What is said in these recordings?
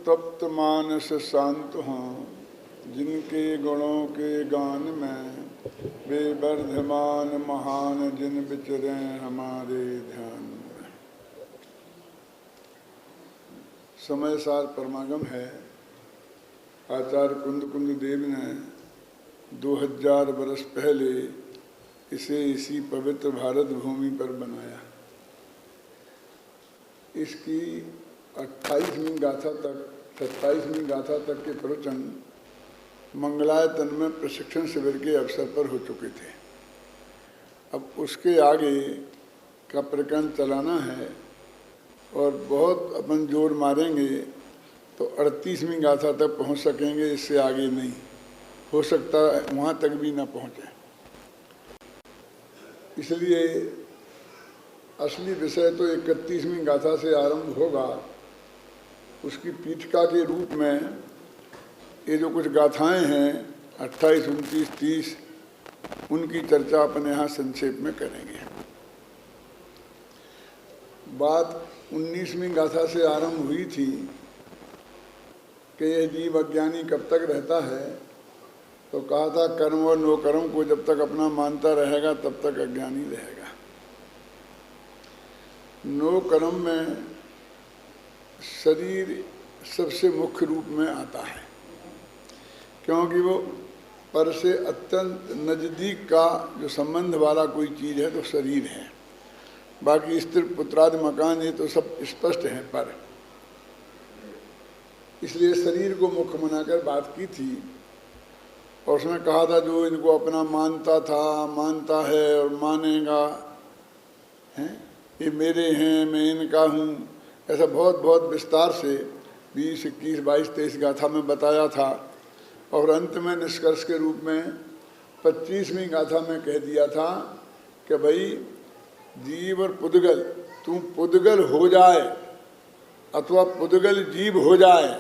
तप्त मानस शांत हों, जिनके गुणों के गान में वे वर्धमान महान जिन विचरे हमारे ध्यान में। समय सार परमागम है। आचार्य कुंद देव ने 2000 वर्ष पहले इसे इसी पवित्र भारत भूमि पर बनाया। इसकी 28वीं गाथा तक 27वीं गाथा तक के प्रवचन मंगलायतन में प्रशिक्षण शिविर के अवसर पर हो चुके थे। अब उसके आगे का प्रकरण चलाना है और बहुत अपन जोर मारेंगे तो 38वीं गाथा तक पहुंच सकेंगे, इससे आगे नहीं हो सकता, वहां तक भी ना पहुंचे। इसलिए असली विषय तो 31वीं गाथा से आरंभ होगा। उसकी पीठिका के रूप में ये जो कुछ गाथाएं हैं 28, 29, 30 उनकी चर्चा अपन यहाँ संक्षेप में करेंगे। बात 19वीं गाथा से आरंभ हुई थी कि यह जीव अज्ञानी कब तक रहता है, तो कहा था कर्म और नो कर्म को जब तक अपना मानता रहेगा तब तक अज्ञानी रहेगा। नो कर्म में शरीर सबसे मुख्य रूप में आता है, क्योंकि वो पर से अत्यंत नज़दीक का जो संबंध वाला कोई चीज़ है तो शरीर है। बाकी स्त्री पुत्रादि मकान ये तो सब स्पष्ट हैं, पर इसलिए शरीर को मुख्य बनाकर बात की थी। और उसमें कहा था जो इनको अपना मानता था, मानता है और मानेगा, हैं ये मेरे हैं, मैं इनका हूँ, ऐसा बहुत बहुत विस्तार से 20, 21, 22, 23 गाथा में बताया था। और अंत में निष्कर्ष के रूप में 25वीं गाथा में कह दिया था कि भाई जीव और पुद्गल, तू पुद्गल हो जाए अथवा पुद्गल जीव हो जाए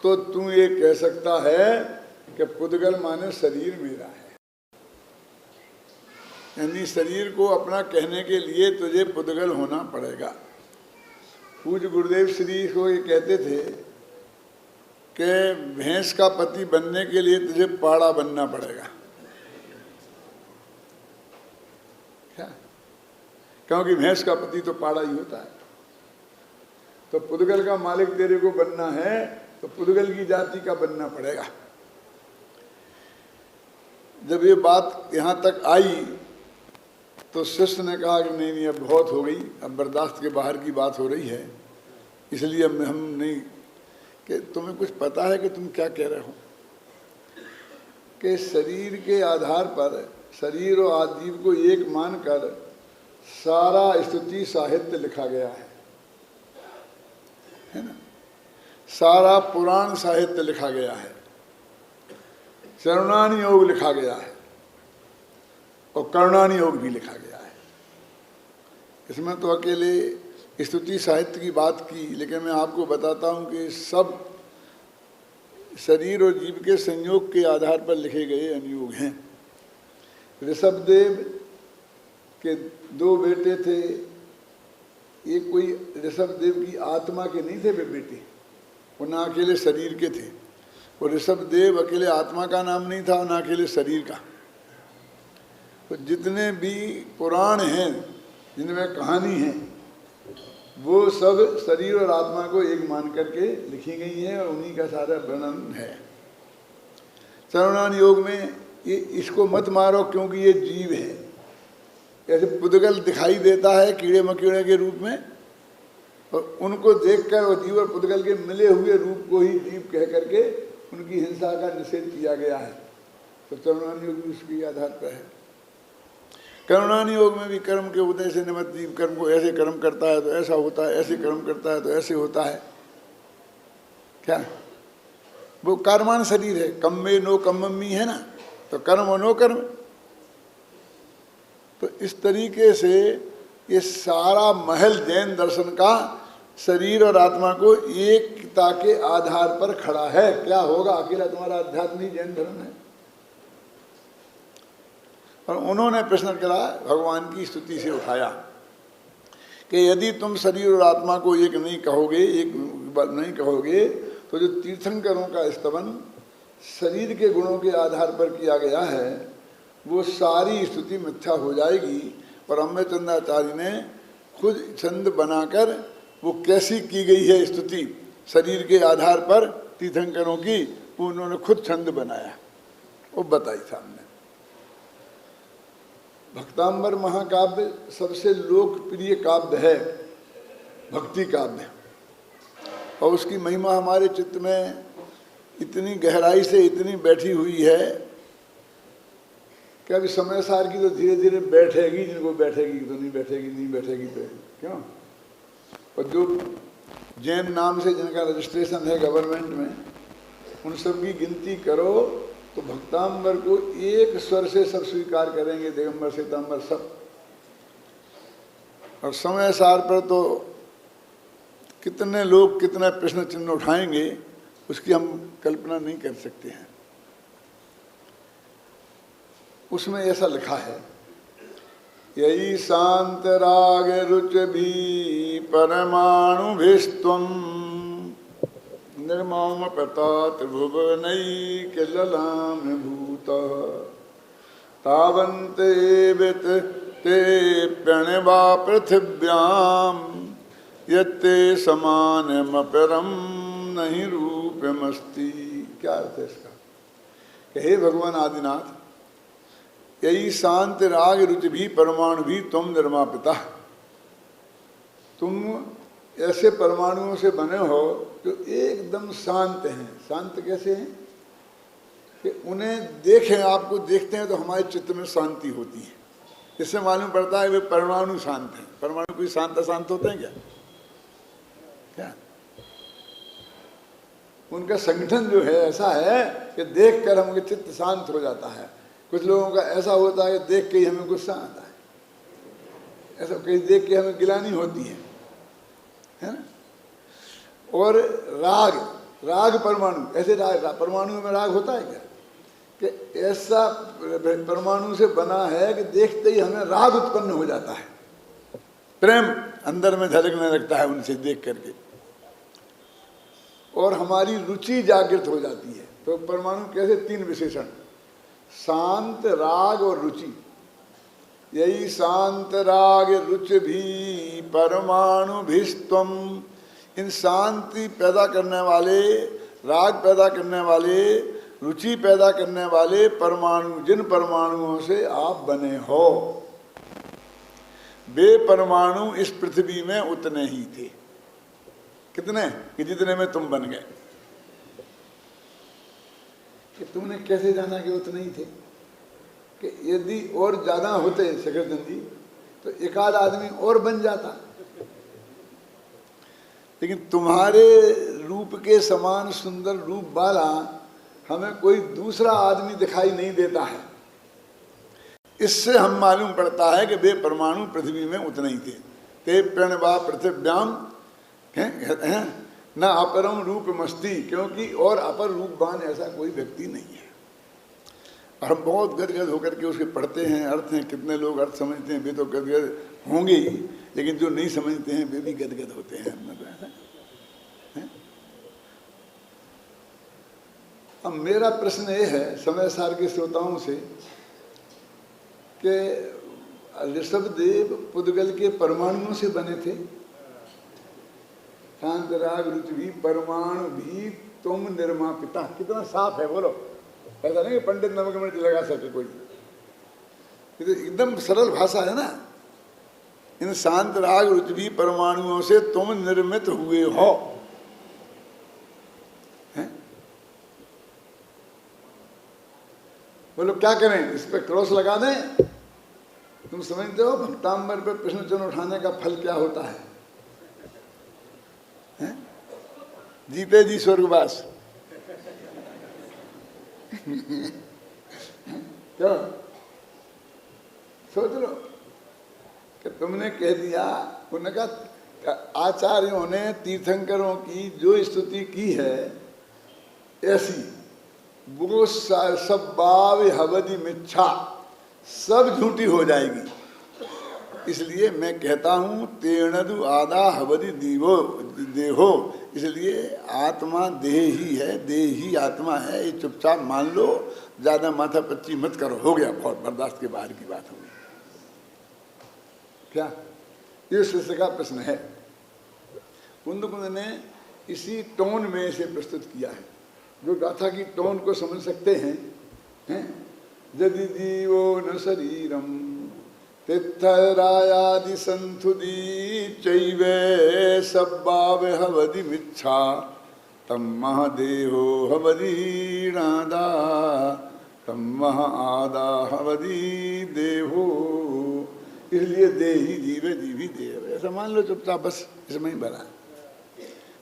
तो तू ये कह सकता है कि पुद्गल माने शरीर मेरा है। यानी शरीर को अपना कहने के लिए तुझे पुद्गल होना पड़ेगा। पूज्य गुरुदेव श्री को ये कहते थे कि भैंस का पति बनने के लिए तुझे पाड़ा बनना पड़ेगा। क्या? क्योंकि भैंस का पति तो पाड़ा ही होता है। तो पुद्गल का मालिक तेरे को बनना है तो पुद्गल की जाति का बनना पड़ेगा। जब ये बात यहाँ तक आई तो शिष्य ने कहा कि नहीं अब बहुत हो गई, अब बर्दाश्त के बाहर की बात हो रही है, इसलिए अब हम नहीं, कि तुम्हें कुछ पता है कि तुम क्या कह रहे हो, कि शरीर के आधार पर शरीर और आजीव को एक मानकर सारा स्तुति साहित्य लिखा गया है ना, सारा पुराण साहित्य लिखा गया है, चरणानि योग लिखा गया है और कर्णानि योग भी लिखा गया है। इसमें तो अकेले स्तुति साहित्य की बात की, लेकिन मैं आपको बताता हूँ कि सब शरीर और जीव के संयोग के आधार पर लिखे गए अनुयोग हैं। ऋषभदेव के 2 बेटे थे, ये कोई ऋषभदेव की आत्मा के नहीं थे वे बेटे, वो ना अकेले शरीर के थे। वो ऋषभदेव अकेले आत्मा का नाम नहीं था, ना अकेले शरीर का। तो जितने भी पुराण हैं जिनमें कहानी है वो सब शरीर और आत्मा को एक मान करके लिखी गई है और उन्हीं का सारा वर्णन है। चरणानि योग में ये इसको मत मारो क्योंकि ये जीव है, ऐसे पुद्गल दिखाई देता है कीड़े मकीड़े के रूप में, और उनको देखकर वो जीव और पुद्गल के मिले हुए रूप को ही जीव कह करके उनकी हिंसा का निषेध किया गया है। तो चरणानि योग भी उसके आधार पर है। कर्णानि योग में भी कर्म के उदय से निमित्त जीव कर्म को ऐसे कर्म करता है तो ऐसा होता है, ऐसे कर्म करता है तो ऐसे होता है। क्या वो कर्मान शरीर है, कम में नो कम्मी है ना, तो कर्म और नो कर्म। तो इस तरीके से ये सारा महल जैन दर्शन का शरीर और आत्मा को एकता के आधार पर खड़ा है। क्या होगा, अकेला तुम्हारा आध्यात्मिक जैन धर्म है। और उन्होंने प्रश्न करा, भगवान की स्तुति से उठाया कि यदि तुम शरीर और आत्मा को एक नहीं कहोगे, एक नहीं कहोगे तो जो तीर्थंकरों का स्तवन शरीर के गुणों के आधार पर किया गया है वो सारी स्तुति मिथ्या हो जाएगी। और अम्बेचंद्राचार्य ने खुद छंद बनाकर वो कैसी की गई है स्तुति शरीर के आधार पर तीर्थंकरों की, वो उन्होंने खुद छंद बनाया, वो बताई सामने। भक्तांबर महाकाव्य सबसे लोकप्रिय काव्य है, भक्ति काव्य, और उसकी महिमा हमारे चित्त में इतनी गहराई से इतनी बैठी हुई है कि अभी समय सार की तो धीरे धीरे बैठेगी, जिनको बैठेगी तो नहीं बैठेगी, नहीं बैठेगी तो क्यों। और जो जैन नाम से जिनका रजिस्ट्रेशन है गवर्नमेंट में, उन सब की गिनती करो तो भक्तांबर को एक स्वर से सब स्वीकार करेंगे, दिगंबर श्वेतांबर सब। और समय सार पर तो कितने लोग कितने प्रश्न चिन्ह उठाएंगे उसकी हम कल्पना नहीं कर सकते हैं। उसमें ऐसा लिखा है, यही शांत राग रुच भी परमाणु भिस्तम निर्माम पता त्रिभुवनई के ललाम भूत तावन्ते वित ते प्रणवा पृथिव्याम यत्ते समानमपरम नहीं रूपमस्ति। क्या अर्थ है इसका? कि हे भगवान आदिनाथ, यही शांत राग रुचि भी परमाणु भी तुम निर्मापिता, तुम ऐसे परमाणुओं से बने हो जो एकदम शांत हैं। शांत कैसे हैं कि उन्हें देखें, आपको देखते हैं तो हमारे चित्त में शांति होती है। इससे मालूम पड़ता है वे परमाणु शांत हैं। परमाणु कोई शांत अशांत होते हैं क्या? क्या उनका संगठन जो है ऐसा है कि देख कर हमके चित्त शांत हो जाता है। कुछ लोगों का ऐसा होता है कि देख के ही हमें गुस्सा आता है, ऐसा कहीं देख के हमें गिलानी होती है ना। और राग, राग परमाणु, ऐसे राग परमाणु में राग होता है क्या? कि ऐसा परमाणु से बना है कि देखते ही हमें राग उत्पन्न हो जाता है, प्रेम अंदर में झलकने लगता है उनसे देख करके, और हमारी रुचि जागृत हो जाती है। तो परमाणु कैसे? तीन विशेषण, शांत, राग और रुचि। यही शांत राग रुचि भी परमाणु भिस्तम, इन शांति पैदा करने वाले, राग पैदा करने वाले, रुचि पैदा करने वाले परमाणु, जिन परमाणुओं से आप बने हो, वे परमाणु इस पृथ्वी में उतने ही थे। कितने? कि जितने में तुम बन गए। कि तुमने कैसे जाना कि उतने ही थे? कि यदि और ज्यादा होते शंकरचंद जी तो एक आध आदमी और बन जाता, लेकिन तुम्हारे रूप के समान सुंदर रूप वाला हमें कोई दूसरा आदमी दिखाई नहीं देता है। इससे हम मालूम पड़ता है कि वे परमाणु पृथ्वी में उतने ही थे। ते प्रणवा पृथिव्याम न अपरम रूप मस्ती, क्योंकि और अपर रूपवान ऐसा कोई व्यक्ति नहीं है। और हम बहुत गदगद होकर के उसके पढ़ते हैं, अर्थ हैं, कितने लोग अर्थ समझते हैं, वे तो गदगद होंगे ही, लेकिन जो नहीं समझते हैं वे भी गदगद होते हैं। अब मेरा प्रश्न ये है समय सार के श्रोताओं से कि ऋषभदेव पुद्गल के परमाणुओं से बने थे। शांत राग रुचि भी परमाणु भी तुम निर्मापिता, कितना साफ है बोलो। ऐसा नहीं कि पंडित नमक मिर्च लगा सके कोई, ये तो एकदम सरल भाषा है ना। इन शांत राग रुचि भी परमाणुओं से तुम निर्मित हुए हो। बोलो क्या करें, इस पर क्रॉस लगा दें? तुम समझते हो भक्तांबर पे प्रश्न चिन्ह उठाने का फल क्या होता है? जीते जी स्वर्गवास। क्या सोच लो कि तुमने कह दिया, उन्होंने कहा आचार्यों ने तीर्थंकरों की जो स्तुति की है ऐसी, वो सब बाव हवदि मिच्छा, सब झूठी हो जाएगी। इसलिए मैं कहता हूं तेणदु आदा हवदि दीवो देहो इसलिए आत्मा देह ही है, देह ही आत्मा है, ये चुपचाप मान लो, ज्यादा माथा पच्ची मत करो, हो गया, बहुत बर्दाश्त के बाहर की बात होगी। क्या ये शिष्य का प्रश्न है? कुंद ने इसी टोन में इसे प्रस्तुत किया है, जो गाथा की टोन को समझ सकते हैं, यदि जीवो न शरीरम तिथरायादि संथुदी चैवे सब्बाव हवदि मिच्छा तम महादेहो हवदीनादा तम महाआदा हवदी देहो। इसलिए देही जीवे जीवी देव, ऐसा मान लो चुपचाप, बस इसमें ही भरा।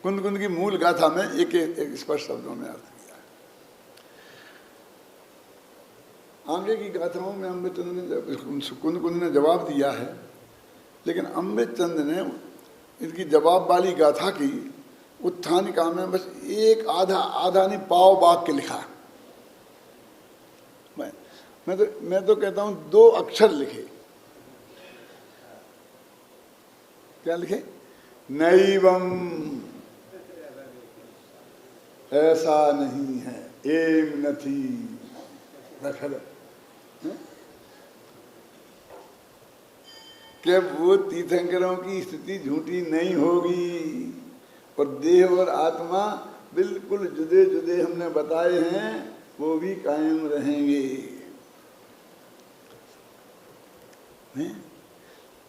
कुंद की मूल गाथा में एक एक स्पष्ट शब्दों में अर्थ किया है। आगे की गाथाओं में अमृतचंद ने कुंद ने जवाब दिया है, लेकिन अमृतचंद ने इनकी जवाब वाली गाथा की उत्थानिका में बस एक आधा नहीं पाव वाक्य लिखा। मैं तो कहता हूं 2 अक्षर लिखे। क्या लिखे? नैवम, ऐसा नहीं है, एम नथी, क्या वो तीर्थंकरों की स्थिति झूठी नहीं होगी, और देह और आत्मा बिल्कुल जुदे जुदे हमने बताए हैं, वो भी कायम रहेंगे।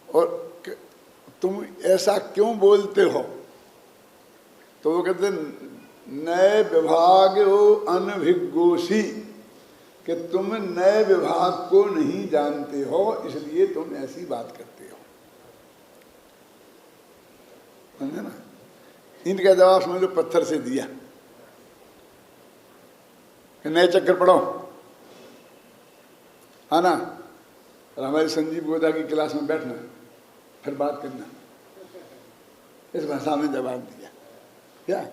और तुम ऐसा क्यों बोलते हो? तो वो कहते नए विभाग अनभिघोषी, कि तुम नए विभाग को नहीं जानते हो, इसलिए तुम ऐसी बात करते हो। समझे ना? इनका जवाब समझ लो पत्थर से दिया कि नए चक्कर पढ़ो, है ना, और हमारी संजीव गोदा की क्लास में बैठना, फिर बात करना। इस भाषा में जवाब दिया। क्या?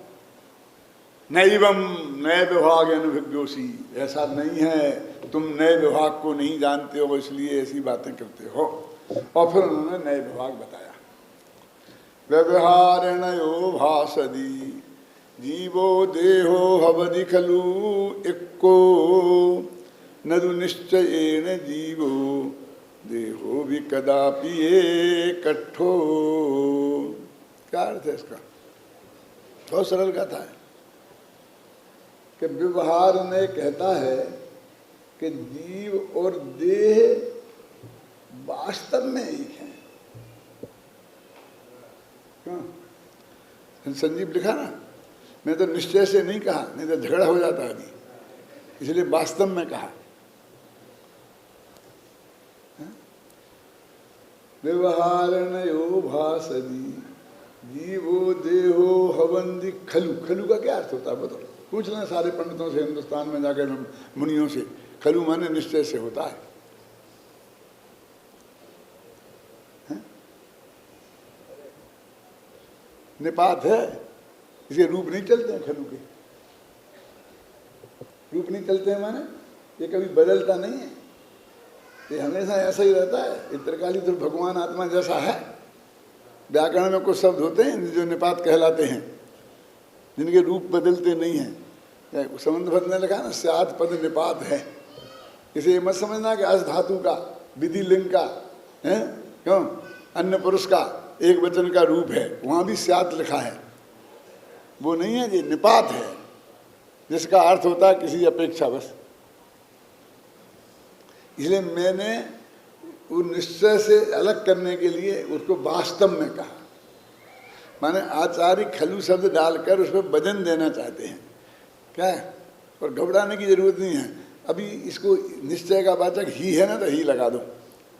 नैवम, नए विभाग अनभिघोषी, ऐसा नहीं है, तुम नए विभाग को नहीं जानते हो, इसलिए ऐसी बातें करते हो। और फिर उन्होंने नए विभाग बताया। व्यवहारणयो भासदी जीवो देहो हवदि खलु इक्को नदु निश्चयेन जीवो देहो भी कदापि एकट्ठो। क्या अर्थ है इसका? बहुत सरल कथा है कि व्यवहार ने कहता है कि जीव और देह वास्तव में एक है। क्यों? संजीव लिखा ना, मैं तो निश्चय से नहीं कहा, नहीं तो झगड़ा हो जाता अभी, इसलिए वास्तव में कहा। व्यवहारणयो भासदी जीवो देहो हवंदी खलु। खलु का क्या अर्थ होता है बताओ? पूछ लें सारे पंडितों से, हिंदुस्तान में जाकर मुनियों से। खलु माने निश्चय से होता है। निपात है, इसके रूप नहीं चलते हैं। खलु के रूप नहीं चलते हैं, माने ये कभी बदलता नहीं है, ये हमेशा ऐसा ही रहता है। इत्रकाली तो भगवान आत्मा जैसा है। व्याकरण में कुछ शब्द होते हैं जो निपात कहलाते हैं, जिनके रूप बदलते नहीं हैं। संबंध भद्र ने लिखा ना, स्याद पद निपात है। इसे ये मत समझना कि अस धातु का, विधि लिंग का है, क्यों अन्य पुरुष का एक वचन का रूप है, वहाँ भी स्यात लिखा है, वो नहीं है। ये निपात है, जिसका अर्थ होता है किसी अपेक्षा बस। इसलिए मैंने वो निश्चय से अलग करने के लिए उसको वास्तव में कहा। माने आचार्य खलु शब्द डालकर उस पर वजन देना चाहते हैं। क्या है? और घबराने की जरूरत नहीं है। अभी इसको निश्चय का वाचक ही है ना, तो ही लगा दो।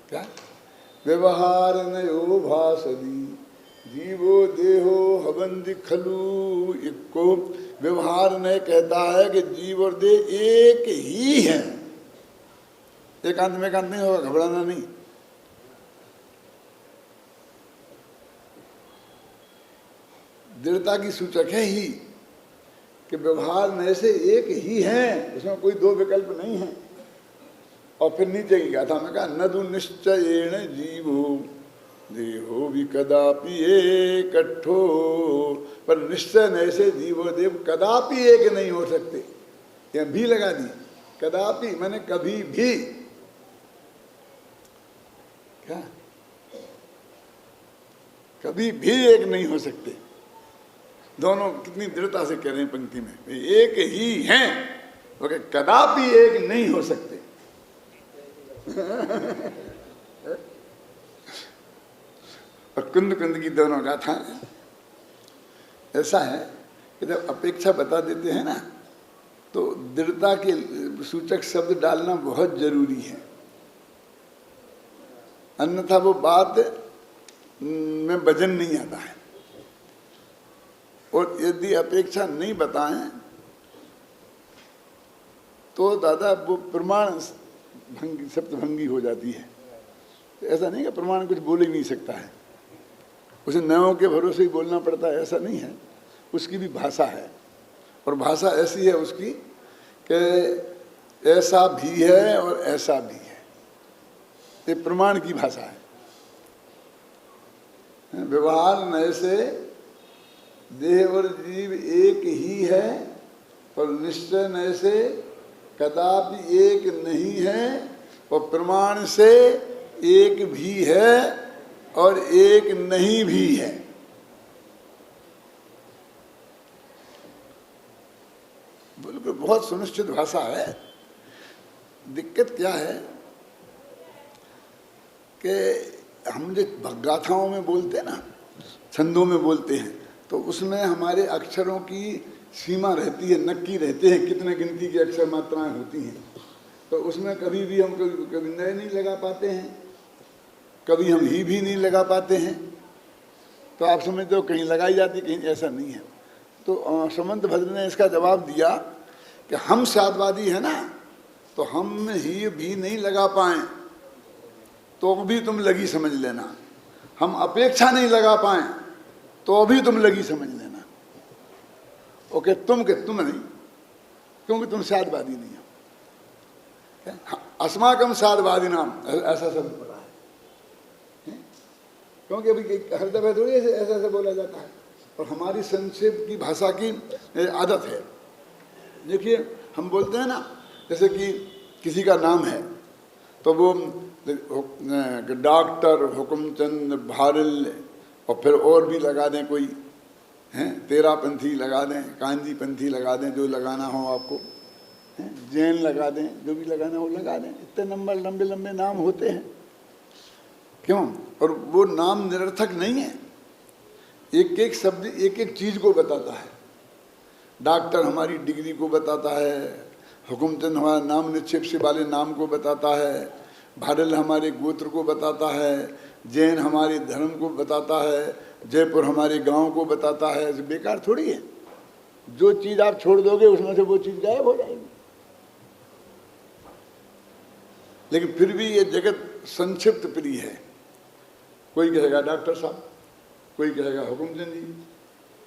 क्या? व्यवहार नयो भासदी जीवो देहो हवंदी खलु इक्को। व्यवहार ने कहता है कि जीव और देह एक ही है। एकांत में एकांत नहीं होगा, घबराना नहीं। दृढ़ता की सूचक है ही कि व्यवहार में से एक ही है, उसमें कोई दो विकल्प नहीं है। और फिर नीचे की गाथा में कहा नदु निश्चयेन जीवो देहो भी कदापि एक कट्ठो, पर निश्चय ऐसे जीवो देव कदापि एक नहीं हो सकते। या भी लगा दी, कदापि माने कभी भी। क्या? कभी भी एक नहीं हो सकते। दोनों कितनी दृढ़ता से कह रहे हैं पंक्ति में, एक ही हैं, मगर कदापि एक नहीं हो सकते। और कुंद कुंद की दोनों गाथा ऐसा है कि जब अपेक्षा बता देते हैं ना, तो दृढ़ता के सूचक शब्द डालना बहुत जरूरी है, अन्यथा वो बात में वजन नहीं आता है। और यदि अपेक्षा नहीं बताएं तो दादा वो प्रमाण भंगी, सप्तभंगी हो जाती है। तो ऐसा नहीं कि प्रमाण कुछ बोल ही नहीं सकता है, उसे नयों के भरोसे ही बोलना पड़ता है, ऐसा नहीं है। उसकी भी भाषा है, और भाषा ऐसी है उसकी कि ऐसा भी है और ऐसा भी है। ये प्रमाण की भाषा है। व्यवहार नए से देह और जीव एक ही है, और निश्चय नए से कदापि एक नहीं है, और प्रमाण से एक भी है और एक नहीं भी है। बिल्कुल बहुत सुनिश्चित भाषा है। दिक्कत क्या है कि हम जो गाथाओं में बोलते हैं ना, छंदों में बोलते हैं, तो उसमें हमारे अक्षरों की सीमा रहती है, नक्की रहते हैं, कितने गिनती की अक्षर मात्राएं होती हैं। तो उसमें कभी भी हम कभी नए नहीं लगा पाते हैं, कभी हम ही भी नहीं लगा पाते हैं। तो आप समझते हो कहीं लगाई जाती, कहीं ऐसा नहीं है। तो समंत भद्र ने इसका जवाब दिया कि हम साधवादी है ना, तो हम ही भी नहीं लगा पाए तो भी तुम लगी समझ लेना। हम अपेक्षा नहीं लगा पाए तो भी तुम लगी समझ लेना। ओके, तुम नहीं, क्योंकि तुम साधवादी नहीं हो। अस्माकम साधवादी नाम ऐसा शब्द पड़ा है, क्योंकि अभी हर दफे थोड़ी ऐसा बोला जाता है। और हमारी संक्षेप की भाषा की आदत है। देखिए हम बोलते हैं ना, जैसे कि किसी का नाम है तो वो डॉक्टर हुकुमचंद भारिल, और फिर और भी लगा दें, कोई हैं तेरापंथी लगा दें, कांजी पंथी लगा दें, जो लगाना हो आपको, जैन लगा दें, जो भी लगाना हो लगा दें। इतने नंबर लंबे लंबे नाम होते हैं, क्यों? और वो नाम निरर्थक नहीं है। एक एक शब्द एक एक चीज को बताता है। डॉक्टर हमारी डिग्री को बताता है, हुकुमचंद हमारा नाम निक्षेप से वाले नाम को बताता है, भारिल हमारे गोत्र को बताता है, जैन हमारे धर्म को बताता है, जयपुर हमारे गांव को बताता है। बेकार थोड़ी है। जो चीज आप छोड़ दोगे उसमें से वो चीज गायब हो जाएगी। लेकिन फिर भी ये जगत संक्षिप्त प्रिय है। कोई कहेगा डॉक्टर साहब, कोई कहेगा हुकुमचंद जी,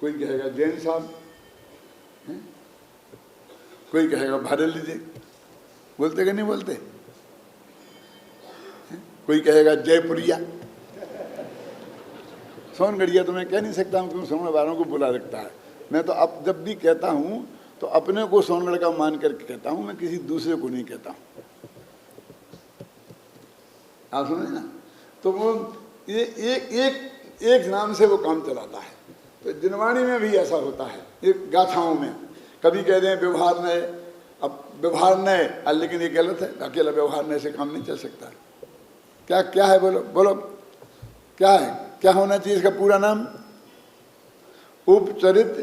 कोई कहेगा जैन साहब, कोई कहेगा भारिल जी। बोलते कि नहीं बोलते? कोई कहेगा जयपुरिया। सोनगढ़िया तो मैं कह नहीं सकता हूँ, क्योंकि सोनगढ़ वालों को बुला रखता है। मैं तो अब जब भी कहता हूँ तो अपने को सोनगढ़ का मान करके कहता हूँ, मैं किसी दूसरे को नहीं कहता हूँ। आप समझे ना? तो वो ये एक नाम से वो काम चलाता है। तो जिनवाणी में भी ऐसा होता है, ये गाथाओं में कभी कहते हैं व्यवहार नए। अब व्यवहार नए, लेकिन ये गलत है। अकेला व्यवहार नए से काम नहीं चल सकता। क्या है? बोलो क्या है? क्या होना चाहिए इसका पूरा नाम? उपचरित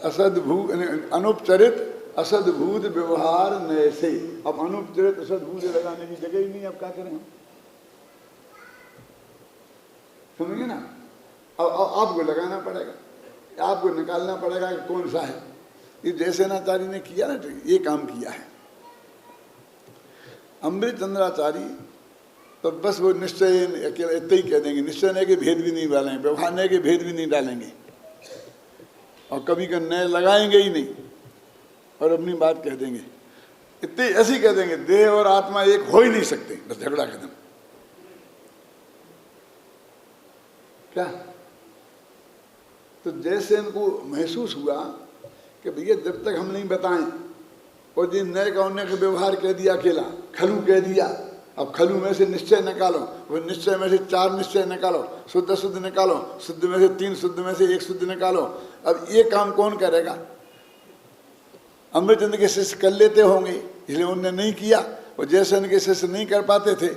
असद्भूत, अनुपचरित असद्भूत व्यवहार नए से। अब अनुपचरित असद्भूत लगाने की जगह ही नहीं। अब क्या करें? समझेंगे ना? अब आपको लगाना पड़ेगा, आपको निकालना पड़ेगा कि कौन सा है। ये जयसेनाचार्य ने किया ना, ये काम किया है। अमृत चंद्राचार्य तो बस वो निश्चय अकेला इतना ही कह देंगे, निश्चय नए के भेद भी नहीं डालेंगे, व्यवहार नए के भेद भी नहीं डालेंगे, और कभी का नए लगाएंगे ही नहीं, और अपनी बात कह देंगे। इतनी ऐसी कह देंगे, देह और आत्मा एक हो ही नहीं सकते, बस झगड़ा खत्म। क्या? तो जैसे इनको महसूस हुआ कि भैया जब तक हम नहीं बताएं, और जिन नए का उन्ने का व्यवहार कह दिया, अकेला खलू कह दिया, अब खलू में से निश्चय निकालो, वो निश्चय में से 4 निश्चय निकालो, शुद्ध शुद्ध निकालो, शुद्ध में से 3, शुद्ध में से 1 शुद्ध निकालो। अब ये काम कौन करेगा? अमृतचंद के शिष्य कर लेते होंगे, इसलिए उन्होंने नहीं किया, और जैसे उनके शिष्य नहीं कर पाते थे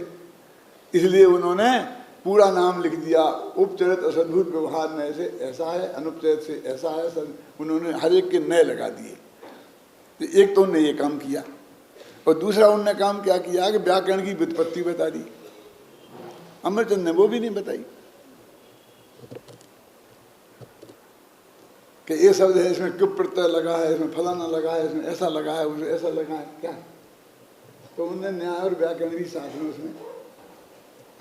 इसलिए उन्होंने पूरा नाम लिख दिया। उपचरित असद्भुत व्यवहार में से ऐसा है, अनुपचरित से ऐसा है, उन्होंने हर एक के नए लगा दिए। तो एक तो उन्होंने ये काम किया, और दूसरा उन्होंने काम क्या किया कि व्याकरण की व्युत्पत्ति बता दी। अमरचंद ने वो भी नहीं बताई कि ये शब्द है, इसमें क्यों प्रत्यय लगा है, इसमें फलाना लगा है, इसमें ऐसा लगा है, उसमें ऐसा लगा है, क्या? तो उन्होंने न्याय और व्याकरण की साथ में उसमें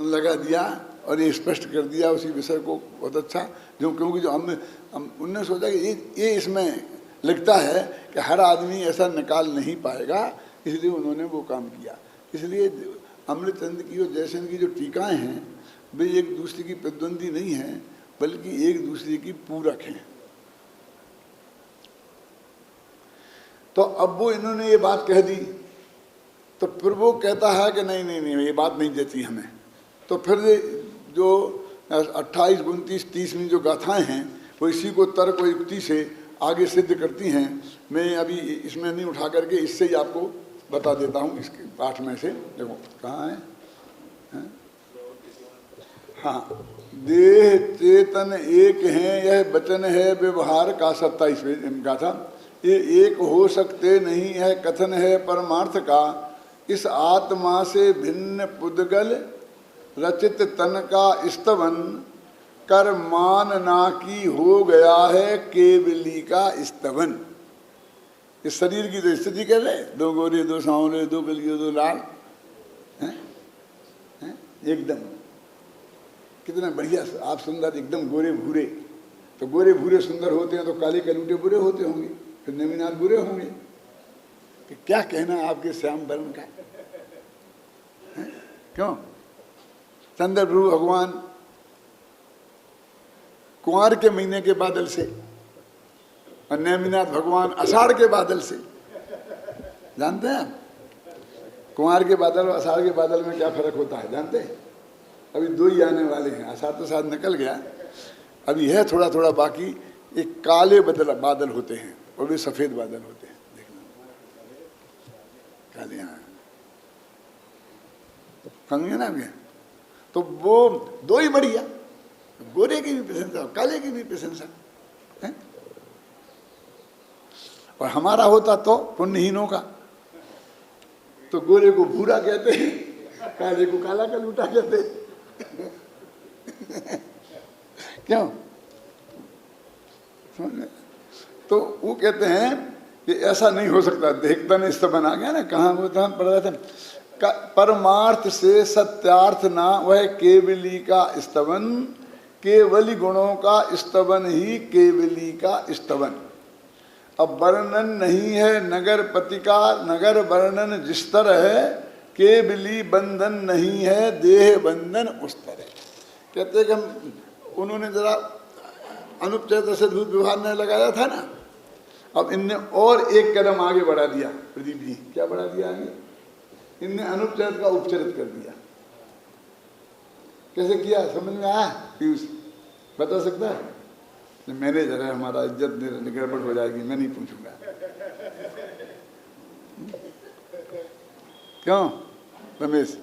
लगा दिया और ये स्पष्ट कर दिया उसी विषय को बहुत अच्छा। जो क्योंकि जो उनने सोचा कि ये इसमें लगता है कि हर आदमी ऐसा निकाल नहीं पाएगा, इसलिए उन्होंने वो काम किया। इसलिए अमृतचंद की और जयसेन की जो टीकाएं हैं वे एक दूसरे की प्रतिद्वंदी नहीं हैं, बल्कि एक दूसरे की पूरक हैं। तो अब वो इन्होंने ये बात कह दी, तो फिर वो कहता है कि नहीं नहीं नहीं, ये बात नहीं देती हमें। तो फिर जो 28, 29, 30 जो गाथाएं हैं वो इसी को तर्क और युक्ति से आगे सिद्ध करती हैं। मैं अभी इसमें नहीं उठा करके इससे ही आपको बता देता हूँ, इसके पाठ में से। देखो कहाँ है? हाँ, देह चेतन एक हैं, यह वचन है व्यवहार का 27वें गाथा। ये एक हो सकते नहीं है, कथन है परमार्थ का। इस आत्मा से भिन्न पुद्गल रचित तन का स्तवन, कर मानना की हो गया है केवली का स्तवन। इस शरीर की तो स्थिति कर रहे, 2 गोरे 2 सांवले, 2 गलियों 2 लाल, एकदम कितना बढ़िया आप सुंदर, एकदम गोरे भूरे। तो गोरे भूरे सुंदर होते हैं तो काले कलूटे बुरे होते होंगे, फिर नेमिनाथ बुरे होंगे। कि क्या कहना आपके श्याम वर्ण का? क्यों? चंद्र प्रभु भगवान कुंवर के महीने के बादल से और नेमिनाथ भगवान आषाढ़ के बादल से। जानते हैं आप कुंवर के बादल और आषाढ़ के बादल में क्या फर्क होता है? जानते हैं? अभी 2 ही आने वाले हैं, आषाढ़ तो साथ निकल गया, अभी है थोड़ा थोड़ा बाकी। एक काले बादल होते हैं और वे सफेद बादल होते हैं, देखना काले। यहाँ समझे ना भैया? तो वो 2 ही बढ़िया, गोरे की भी प्रशंसा काले की भी प्रशंसा है। और हमारा होता तो पुण्यहीनों का, तो गोरे को भूरा कहते हैं, काले को काला कलूटा कहते हैं। क्यों? तो वो कहते हैं कि ऐसा नहीं हो सकता। देखता नहीं इससे बना गया ना, कहाँ वो तो हम पढ़ रहे थे, परमार्थ से सत्यार्थ ना वह केवली का स्तवन, केवली गुणों का स्तवन ही केवली का स्तवन। अब वर्णन नहीं है नगर पति का, नगर वर्णन जिस तरह है, केवली बंधन नहीं है देह बंधन उस तरह। कहते हैं कि हम उन्होंने जरा अनुपचरित से दूध व्यवहार ने लगाया था ना, अब इनने और एक कदम आगे बढ़ा दिया। प्रदीप जी क्या बढ़ा दिया आगे? इनने अनुपचरित का उपचरित कर दिया। कैसे किया समझ में आया? पीयूष बता सकता है? मैनेजर है हमारा, इज्जत गड़बड़ हो जाएगी, मैं नहीं पूछूंगा। क्यों रमेश?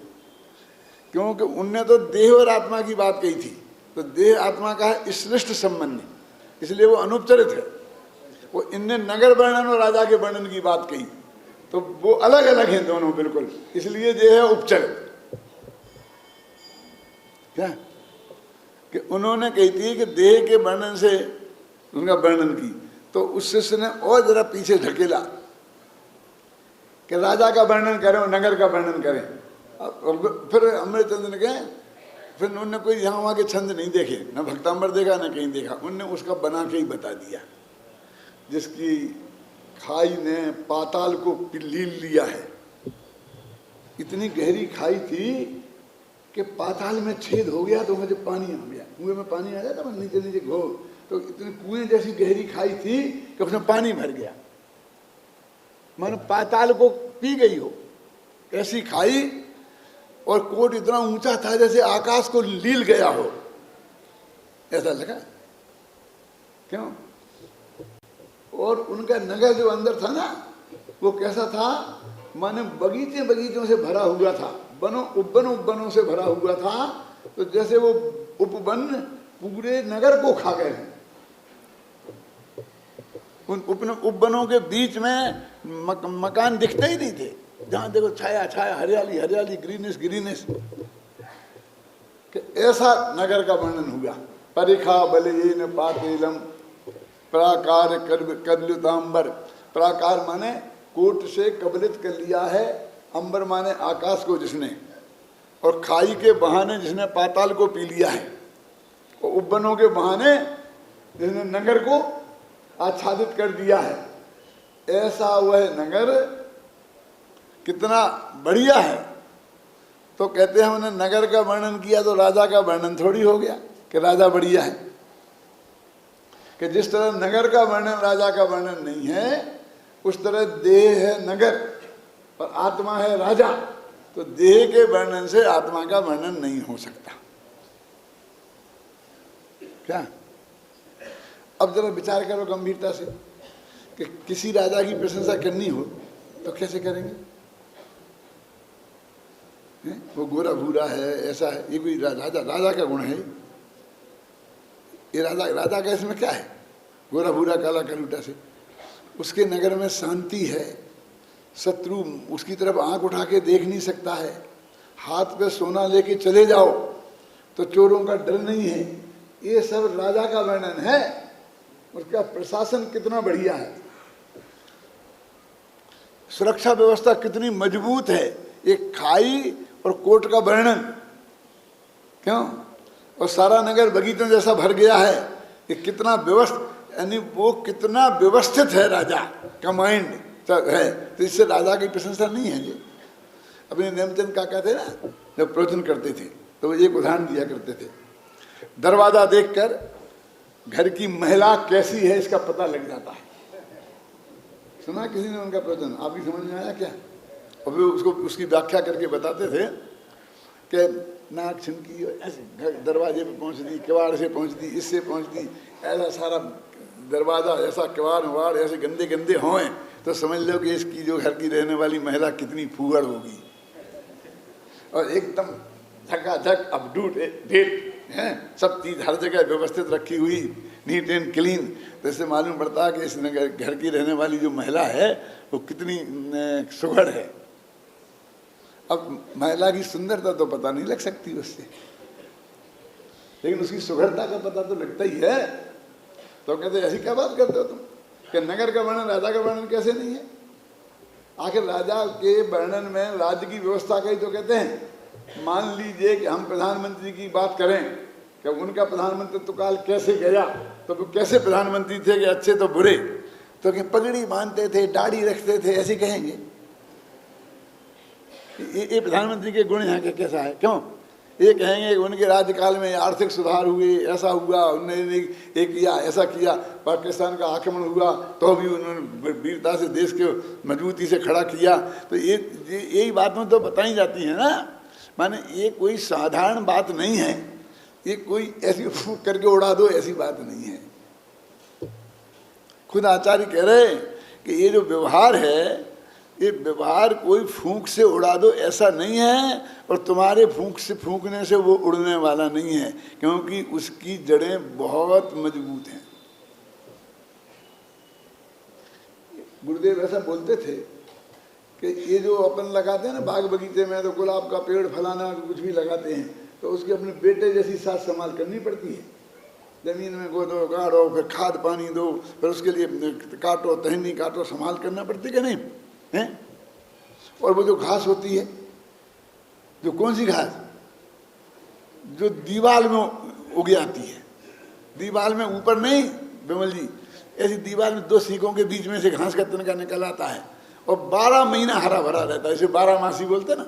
क्योंकि उनने तो देह और आत्मा की बात कही थी, तो देह आत्मा का है श्रेष्ठ संबंध, इसलिए वो अनुपचरित है। वो इनने नगर वर्णन और राजा के वर्णन की बात कही, तो वो अलग अलग हैं दोनों बिल्कुल, इसलिए ये है उपचरित। क्या कि उन्होंने कही थी कि देह के वर्णन से उनका वर्णन की, तो उस शिष्य ने और जरा पीछे ढकेला कि राजा का वर्णन करें और नगर का वर्णन करें। फिर अमृतचंद ने कहे, फिर उन्होंने कोई यहाँ वहाँ के छंद नहीं देखे, न भक्तांबर देखा न कहीं देखा, उनने उसका बना के ही बता दिया। जिसकी खाई ने पाताल को लील लिया है, इतनी गहरी खाई थी कि पाताल में छेद हो गया तो मुझे पानी आ गया, कुएं में पानी आ जाता, नीचे नीचे घो, तो इतनी कुएं जैसी गहरी खाई थी कि उसमें पानी भर गया, मानो पाताल को पी गई हो ऐसी खाई। और कोट इतना ऊंचा था जैसे आकाश को लील गया हो, ऐसा लगा। क्यों? और उनका नगर जो अंदर था ना, वो कैसा था, माने बगीचे बगीचों से भरा हुआ था, उपवनों से भरा हुआ था। तो जैसे वो उपवन पूरे नगर को खा गए हैं। उन उपवनों के बीच में मकान दिखते ही नहीं थे, जहां देखो छाया छाया, हरियाली हरियाली, ग्रीनिश ग्रीनिश। ऐसा नगर का वर्णन हुआ। परिखा बलयेन पातेलम प्राकार कदलुतांबर। प्राकार माने कोट से कबलित कर लिया है, अंबर माने आकाश को जिसने, और खाई के बहाने जिसने पाताल को पी लिया है, और उपवनों के बहाने जिसने नगर को आच्छादित कर दिया है। ऐसा वह नगर कितना बढ़िया है। तो कहते हैं हमने नगर का वर्णन किया तो राजा का वर्णन थोड़ी हो गया कि राजा बढ़िया है। कि जिस तरह नगर का वर्णन राजा का वर्णन नहीं है, उस तरह देह है नगर और आत्मा है राजा। तो देह के वर्णन से आत्मा का वर्णन नहीं हो सकता। क्या? अब जरा विचार करो गंभीरता से कि किसी राजा की प्रशंसा करनी हो तो कैसे करेंगे? वो गोरा भूरा है, ऐसा है, ये कोई राजा का गुण है? ये राजा का इसमें क्या है? गोरा भूरा काला कलूटा से। उसके नगर में शांति है, शत्रु उसकी तरफ आंख उठा के देख नहीं सकता है, हाथ पे सोना लेके चले जाओ तो चोरों का डर नहीं है। ये सब राजा का वर्णन है। उसका प्रशासन कितना बढ़िया है, सुरक्षा व्यवस्था कितनी मजबूत है। एक खाई और कोट का वर्णन, क्यों? और सारा नगर बगीचों जैसा भर गया है। ये कितना व्यवस्थित, यानी वो कितना व्यवस्थित है राजा का माइंड है। तो इससे राजा की प्रशंसा नहीं है ये। अपने नेमचंद काका थे ना, जब प्रवचन करते थे तो वो एक उदाहरण दिया करते थे, दरवाजा देखकर घर की महिला कैसी है इसका पता लग जाता है। सुना किसी ने उनका प्रवचन? आपकी समझ में आया क्या? और वे उसको उसकी व्याख्या करके बताते थे कि नाक छिनकी, ऐसे दरवाजे पे पहुंच दी, किवाड़ से पहुंच दी, इससे पहुंच दी, ऐसा सारा दरवाजा, ऐसा किवाड़ वाड़ ऐसे गंदे गंदे हों तो समझ लो कि इसकी जो घर की रहने वाली महिला कितनी फूहड़ होगी। और एकदम झकाझक अपडेट है, सब चीज हर जगह व्यवस्थित रखी हुई, नीट एंड क्लीन। तो इससे मालूम पड़ता है कि इस घर की रहने वाली जो महिला है वो कितनी सुघड़ है। अब महिला की सुंदरता तो पता नहीं लग सकती उससे, लेकिन उसकी सुघड़ता का पता तो लगता ही है। तो कहते ऐसी क्या बात करते हो तुम कि नगर का वर्णन राजा का वर्णन कैसे नहीं है? आखिर राजा के वर्णन में राज्य की व्यवस्था का ही तो कहते हैं। मान लीजिए कि हम प्रधानमंत्री की बात करें कि उनका प्रधानमंत्री काल कैसे गया, तो वो कैसे प्रधानमंत्री थे कि अच्छे तो बुरे, तो कि पगड़ी बांधते थे, दाढ़ी रखते थे, ऐसे कहेंगे। ये प्रधानमंत्री के गुण यहाँ के कैसा है? क्यों? ये कहेंगे उनके राज्यकाल में आर्थिक सुधार हुए, ऐसा हुआ, उन्होंने ये किया, ऐसा किया, पाकिस्तान का आक्रमण हुआ तो भी उन्होंने वीरता से देश को मजबूती से खड़ा किया। तो ये यही बातें तो बताई जाती हैं ना। माने ये कोई साधारण बात नहीं है, ये कोई ऐसी फूंक करके उड़ा दो ऐसी बात नहीं है। खुद आचार्य कह रहे कि ये जो व्यवहार है, ये व्यवहार कोई फूंक से उड़ा दो ऐसा नहीं है, और तुम्हारे फूंकने से वो उड़ने वाला नहीं है, क्योंकि उसकी जड़ें बहुत मजबूत हैं। गुरुदेव ऐसा बोलते थे कि ये जो अपन लगाते हैं ना बाग बगीचे में, तो गुलाब का पेड़ फलाना कुछ भी लगाते हैं तो उसकी अपने बेटे जैसी साथ संभाल करनी पड़ती है। जमीन में गोदो, गाड़ो, फिर खाद पानी दो, फिर उसके लिए काटो, टहनी काटो, संभाल करना पड़ती है कि नहीं है? और वो जो घास होती है, जो कौन सी घास, जो दीवार में उग आती है, दीवार में ऊपर नहीं विमल जी, ऐसी दीवार में दो सीखों के बीच में से घास का तिनका निकल आता है और 12 महीना हरा भरा रहता है। इसे 12 मासी बोलते ना।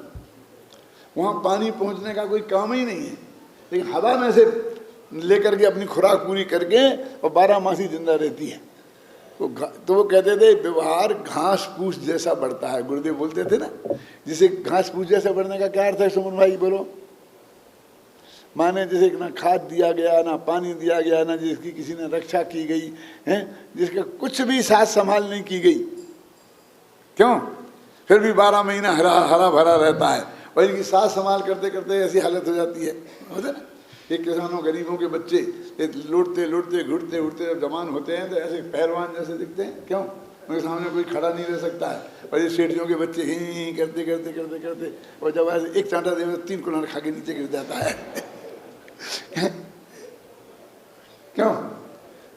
वहाँ पानी पहुँचने का कोई काम ही नहीं है, लेकिन हवा में से लेकर के अपनी खुराक पूरी करके और 12 मासी जिंदा रहती है। तो वो कहते थे व्यवहार घास फूस जैसा बढ़ता है, गुरुदेव बोलते थे ना। जिसे घास फूस जैसा बढ़ने का क्या अर्थ है सुमन भाई बोलो? माने जैसे ना खाद दिया गया, ना पानी दिया गया, ना जिसकी किसी ने रक्षा की गई है, जिसका कुछ भी साथ संभाल नहीं की गई, क्यों? फिर भी 12 महीना हरा भरा रहता है, और इनकी साथ संभाल करते करते ऐसी हालत हो जाती है, होता ना। ये किसानों गरीबों के बच्चे लौटते लौटते घुटते उठते जब जवान होते हैं तो ऐसे पहलवान जैसे दिखते हैं, क्यों? उनके सामने कोई खड़ा नहीं रह सकता है। और ये सेठियों के बच्चे ही करते करते करते करते और जब ऐसे एक चांटा दे 3 कुल्हड़ खा के नीचे गिर जाता है क्यों?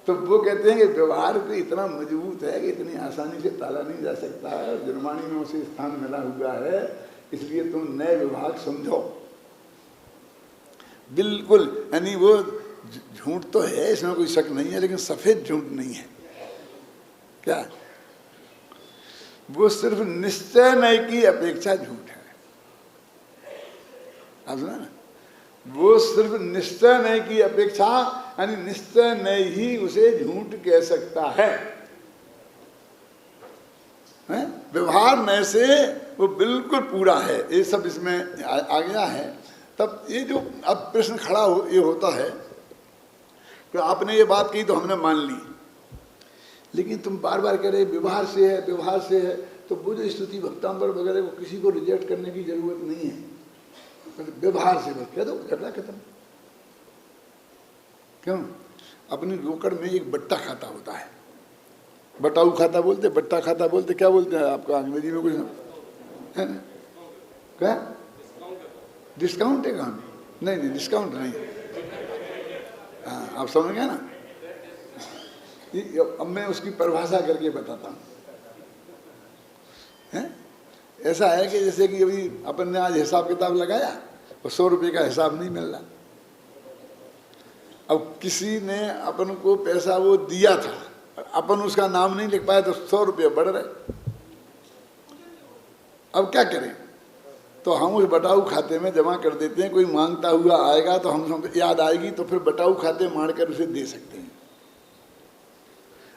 तो वो कहते हैं कि व्यवहार को इतना मजबूत है कि इतनी आसानी से ताला नहीं जा सकता है, और जनवाणी में उसे स्थान मिला हुआ है, इसलिए तुम नए विभाग समझो। बिल्कुल, यानी वो झूठ तो है, इसमें कोई शक नहीं है, लेकिन सफेद झूठ नहीं है। क्या? वो सिर्फ निश्चय नय की अपेक्षा झूठ है। आप सुना ना? वो सिर्फ निश्चय नय की अपेक्षा, यानी निश्चय नय ही उसे झूठ कह सकता है। व्यवहार नय से वो बिल्कुल पूरा है, ये सब इसमें आ गया है। तब ये जो अब प्रश्न खड़ा ये होता है कि आपने ये बात कही तो हमने मान ली, लेकिन तुम बार बार कह रहे व्यवहार से है, व्यवहार से है, तो वो जो स्तुति भक्तांबर वगैरह को किसी को रिजेक्ट करने की जरूरत नहीं है। व्यवहार से बस कह दो, झगड़ा खत्म। क्यों? अपनी रोकड़ में एक बट्टा खाता होता है, बटाऊ खाता बोलते, बट्टा खाता बोलते, क्या बोलते हैं आपका अंग्रेजी में? कुछ है ना? क्या डिस्काउंट है? कहाँ? नहीं, डिस्काउंट नहीं। हाँ, आप समझ गए ना? अब मैं उसकी परिभाषा करके बताता हूँ। ऐसा है कि जैसे कि अभी अपन ने आज हिसाब किताब लगाया और 100 रुपये का हिसाब नहीं मिल रहा। अब किसी ने अपन को पैसा वो दिया था, अपन उसका नाम नहीं लिख पाया, तो 100 रुपये बढ़ रहे। अब क्या करें? तो हम उस बटाऊ खाते में जमा कर देते हैं। कोई मांगता हुआ आएगा तो हम याद आएगी तो फिर बटाऊ खाते मार कर उसे दे सकते हैं।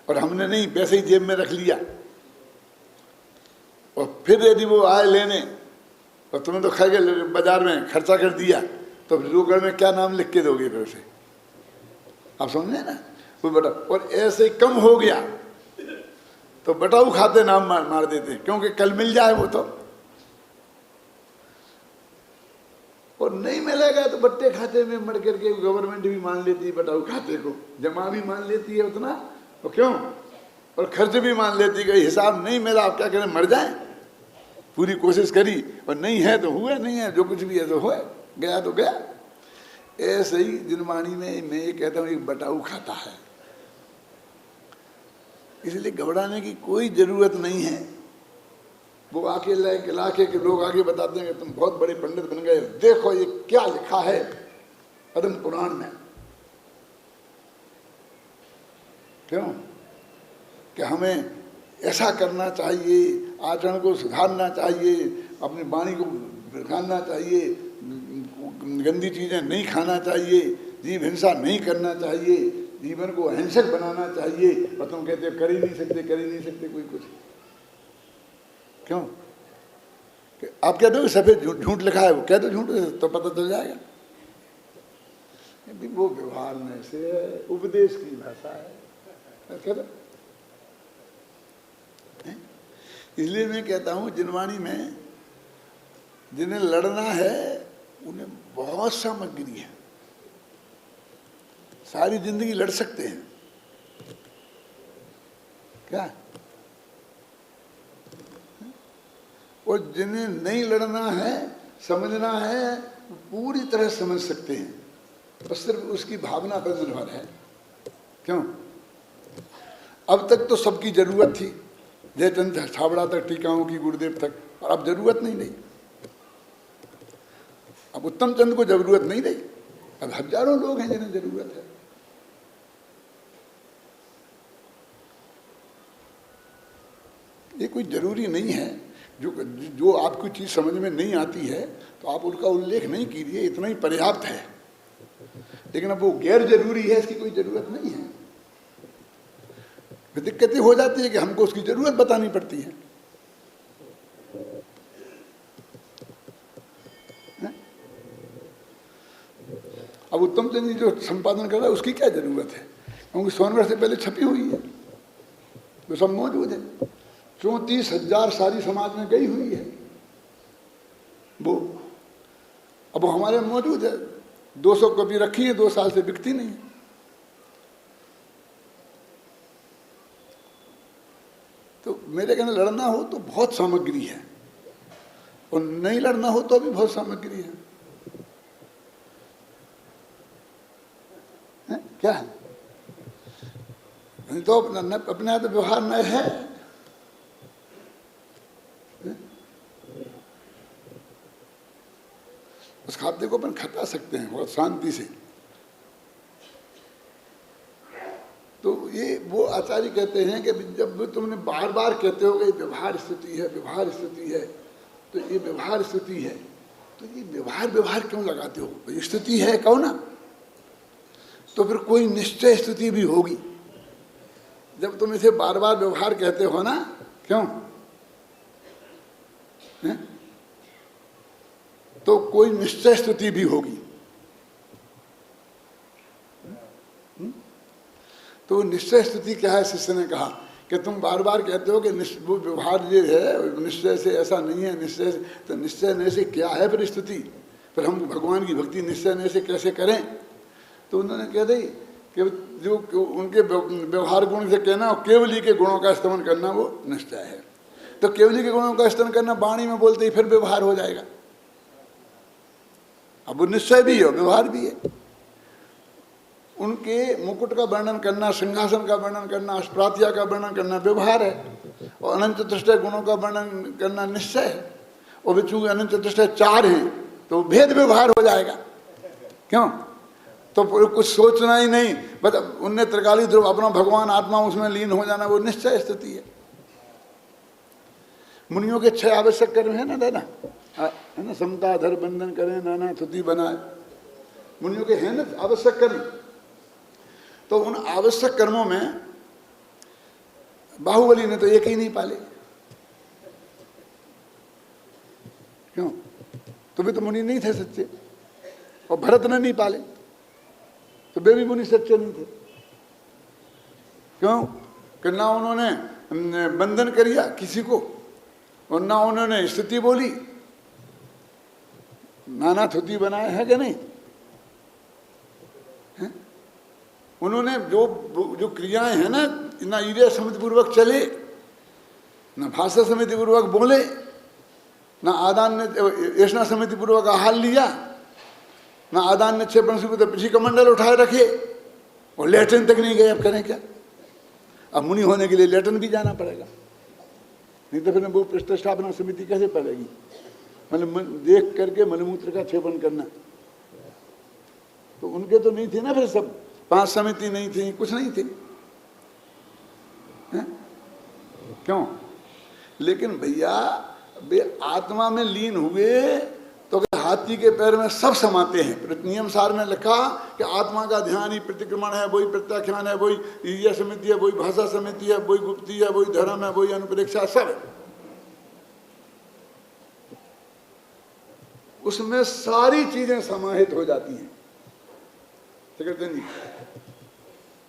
और हमने नहीं, पैसे ही जेब में रख लिया, और फिर यदि वो आए लेने और तुम्हें तो खैर बाजार में खर्चा कर दिया, तो रोकड़ में क्या नाम लिख के दोगे फिर उसे? आप समझे ना? वो बटा, और ऐसे कम हो गया तो बटाऊ खाते नाम मार देते हैं, क्योंकि कल मिल जाए वो तो। और नहीं मिलेगा तो बट्टे खाते में मर करके गवर्नमेंट भी मान लेती है, बटाऊ खाते को जमा भी मान लेती है उतना, तो क्यों? और खर्च भी मान लेती है। हिसाब नहीं मिला, आप क्या करें? मर जाए? पूरी कोशिश करी और नहीं है तो हुआ, नहीं है जो कुछ भी है तो हुआ, गया तो गया। ऐसे ही जिनवाणी में मैं ये कहता हूँ एक बटाऊ खाता है, इसलिए घबराने की कोई जरूरत नहीं है। वो आके लाके के लोग आगे बताते हैं कि तुम बहुत बड़े पंडित बन गए, देखो ये क्या लिखा है पद्म पुराण में। क्यों? कि हमें ऐसा करना चाहिए, आचरण को सुधारना चाहिए, अपनी वाणी को बिगाड़ना चाहिए, गंदी चीज़ें नहीं खाना चाहिए, जीव हिंसा नहीं करना चाहिए, जीवन को अहिंसक बनाना चाहिए। और तुम कहते हो कर ही नहीं सकते, कर ही नहीं सकते कोई कुछ। क्यों? कि आप कहते हो सफेद झूठ लिखा है, वो कहते हो झूठ तो पता चल जाएगा। वो व्यवहार में से उपदेश की भाषा है। इसलिए मैं कहता हूँ जिनवाणी में जिन्हें लड़ना है उन्हें बहुत सामग्री है, सारी जिंदगी लड़ सकते हैं। क्या? और जिन्हें नहीं लड़ना है, समझना है, पूरी तरह समझ सकते हैं, और सिर्फ उसकी भावना पर निर्भर है। क्यों? अब तक तो सबकी जरूरत थी, जयचंद छाबड़ा तक, टीकाओं की, गुरुदेव तक, और अब जरूरत नहीं रही। अब उत्तम चंद को जरूरत नहीं रही, अब हजारों लोग हैं जिन्हें जरूरत है। ये कोई जरूरी नहीं है जो जो आपको चीज़ समझ में नहीं आती है तो आप उनका उल्लेख नहीं कीजिए, इतना ही पर्याप्त है। लेकिन अब वो गैर जरूरी है, इसकी कोई ज़रूरत नहीं है। दिक्कतें हो जाती है कि हमको उसकी ज़रूरत बतानी पड़ती है। अब उत्तम चंद जी जो संपादन कर रहा है उसकी क्या ज़रूरत है, क्योंकि सोनगढ़ से पहले छपी हुई है, वो सब मौजूद है। 34,000 सारी समाज में गई हुई है वो। अब वो हमारे मौजूद है, 200 कॉपी रखी है, 2 साल से बिकती नहीं है। तो मेरे कहने लड़ना हो तो बहुत सामग्री है, और नहीं लड़ना हो तो भी बहुत सामग्री है। क्या है? तो अपने आप व्यवहार नए है। उस खाते को अपन खटा सकते हैं बहुत शांति से। तो ये वो आचार्य कहते हैं कि जब तुमने बार बार कहते हो कि व्यवहार स्थिति है, व्यवहार स्थिति है, तो ये व्यवहार स्थिति है, तो ये व्यवहार क्यों लगाते हो? स्थिति है कहो ना, तो फिर कोई निश्चय स्थिति भी होगी। जब तुम इसे बार बार व्यवहार कहते हो ना, क्यों है? तो कोई निश्चय स्थिति भी होगी। तो निश्चय स्थिति क्या है? शिष्य ने कहा कि तुम बार बार कहते हो कि वो व्यवहार ये है, निश्चय से ऐसा नहीं है, निश्चय से, तो निश्चय नहीं से क्या है फिर स्थिति? फिर हम भगवान की भक्ति निश्चय नहीं से कैसे करें? तो उन्होंने कह दी कि जो उनके व्यवहार गुण से कहना और केवली के गुणों का स्तमन करना वो निश्चय है। तो केवली के गुणों का स्तमन करना वाणी में बोलते ही फिर व्यवहार हो जाएगा। अब वो निश्चय भी है, व्यवहार भी है। उनके मुकुट का वर्णन करना, सिंहासन का वर्णन करना, अस्प्रात्या का वर्णन करना व्यवहार है, और अनंत चतुष्टय गुणों का वर्णन करना निश्चय है। और चूंकि अनंत चतुष्टय 4 हैं तो भेद व्यवहार हो जाएगा। क्यों? तो कुछ सोचना ही नहीं, बस उनने त्रिकाली ध्रुव अपना भगवान आत्मा उसमें लीन हो जाना, वो निश्चय स्थिति है। मुनियों के 6 आवश्यक कर्म है ना दादा, है ना, समता धर बंधन करें, नाना तुति बनाए, मुनियों के हैं ना आवश्यक कर्म। तो उन आवश्यक कर्मों में बाहुबली ने तो एक ही नहीं पाले। क्यों? तो वे तो मुनि नहीं थे सच्चे, और भरत ने नहीं पाले तो वे भी मुनि सच्चे नहीं थे। क्यों? कि ना उन्होंने बंधन किया किसी को, और ना उन्होंने स्थिति बोली, नाना थुति बनाए है कि नहीं है? उन्होंने जो क्रियाएं हैं ना ईर्ष्या समिति पूर्वक चले, ना भाषा समिति पूर्वक बोले, ना आदान ने ऐसा समिति पूर्वक आहार लिया, ना आदान ने 6 पंक्ति तो पीछे कमंडल उठाए रखे, और लेटरिन तक नहीं गए। अब करें क्या? अब मुनि होने के लिए लेटरिन भी जाना पड़ेगा, नहीं तो फिर वो प्रतिष्ठापना समिति कैसे पड़ेगी? मतलब देख करके मलमूत्र का क्षेपण करना। तो उनके तो नहीं थी ना, फिर सब 5 समिति नहीं थी, कुछ नहीं थी है? क्यों? लेकिन भैया वे आत्मा में लीन हुए तो हाथी के पैर में सब समाते हैं। नियम सार में लिखा कि आत्मा का ध्यान ही प्रतिक्रमण है, वही प्रत्याख्यान है, वही ईर्ष्या समिति है, वही भाषा समिति है, वही गुप्ती है, वही धर्म है, वही अनुप्रेक्षा, सब उसमें सारी चीजें समाहित हो जाती हैं। नहीं,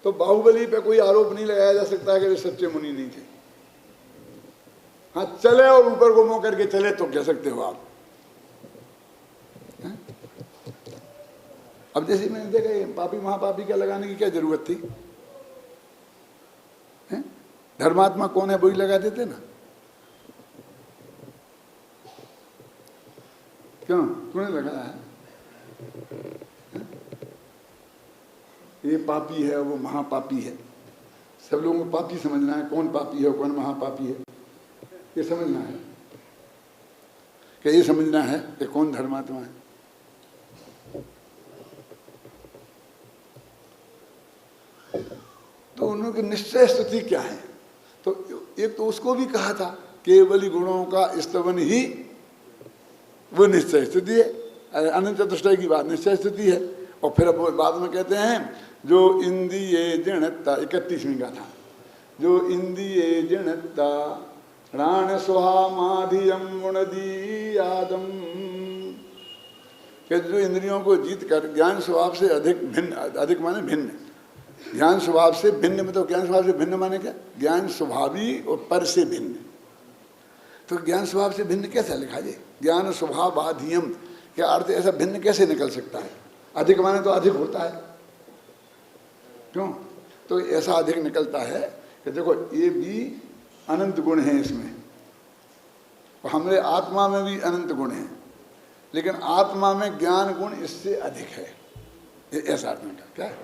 तो बाहुबली पे कोई आरोप नहीं लगाया जा सकता कि वे सच्चे मुनि नहीं थे। हाँ, चले और ऊपर को मुंह करके चले तो कह सकते हो आप। अब जैसे मैंने देखा पापी महापापी का लगाने की क्या जरूरत थी? धर्मात्मा कौन है वही लगा देते ना। क्यों? तूने लगाया है? ये पापी है, वो महापापी है। सब लोगों को पापी समझना है, कौन पापी है कौन महापापी है ये समझना है। क्या ये समझना है कि कौन धर्मात्मा है? तो उनकी निश्चय स्थिति क्या है? तो एक तो उसको भी कहा था केवल गुणों का स्तवन ही वो निश्चय स्थिति है। अनंत चतुष्टय की बात निश्चय स्थिति है। और फिर अब बाद में कहते हैं जो इंद्रिये जड़ता, 31वीं गाथा, जो इंद्रिये जड़ता प्राण स्वामाधियम गुणदी आदम, कि जो इंद्रियों को जीत कर ज्ञान स्वभाव से अधिक भिन्न, अधिक माने भिन्न, ज्ञान स्वभाव से भिन्न में, तो ज्ञान स्वभाव से भिन्न माने क्या? ज्ञान स्वभावी और पर से भिन्न। तो ज्ञान स्वभाव से भिन्न कैसा लिखा जाए? ज्ञान स्वभाव आधियम, क्या अर्थ? ऐसा भिन्न कैसे निकल सकता है? अधिक माने तो अधिक होता है, क्यों? तो ऐसा अधिक निकलता है कि देखो ये भी अनंत गुण हैं इसमें, और हमारे आत्मा में भी अनंत गुण हैं, लेकिन आत्मा में ज्ञान गुण इससे अधिक है, ऐसा अर्थ में क्या है?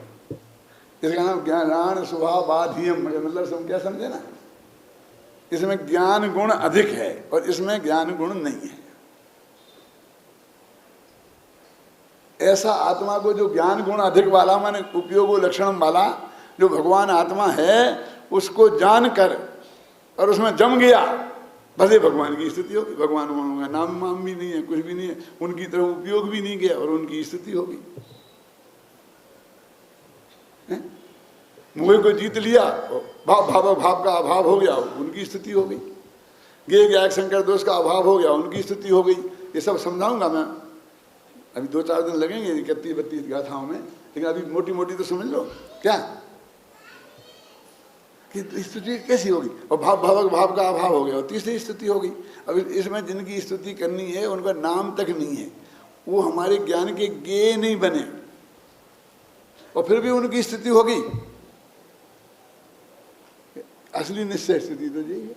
इसका नाम ज्ञान स्वभाव आधियम, मतलब हम क्या समझे ना, इसमें ज्ञान गुण अधिक है और इसमें ज्ञान गुण नहीं है। ऐसा आत्मा को जो ज्ञान गुण अधिक वाला, माने उपयोग लक्षण वाला जो भगवान आत्मा है, उसको जानकर और उसमें जम गया, बस ये भगवान की स्थिति होगी। भगवान का नाम वाम भी नहीं है, कुछ भी नहीं है, उनकी तरह उपयोग भी नहीं किया और उनकी स्थिति होगी। मोह को जीत लिया, भाव का अभाव हो गया, उनकी स्थिति हो गई। ज्ञेय ज्ञायक संकर दोष का अभाव हो गया, उनकी स्थिति हो गई। ये सब समझाऊंगा मैं, अभी 2-4 दिन लगेंगे 31-32 गाथाओं में, लेकिन अभी मोटी मोटी तो समझ लो क्या कि स्थिति कैसी होगी। और भाव का अभाव हो गया और तीसरी स्थिति हो गई। अभी इसमें जिनकी स्तुति करनी है उनका नाम तक नहीं है, वो हमारे ज्ञान के ज्ञेय नहीं बने, और फिर भी उनकी स्थिति होगी। असली निश्चय स्थिति तो यही है।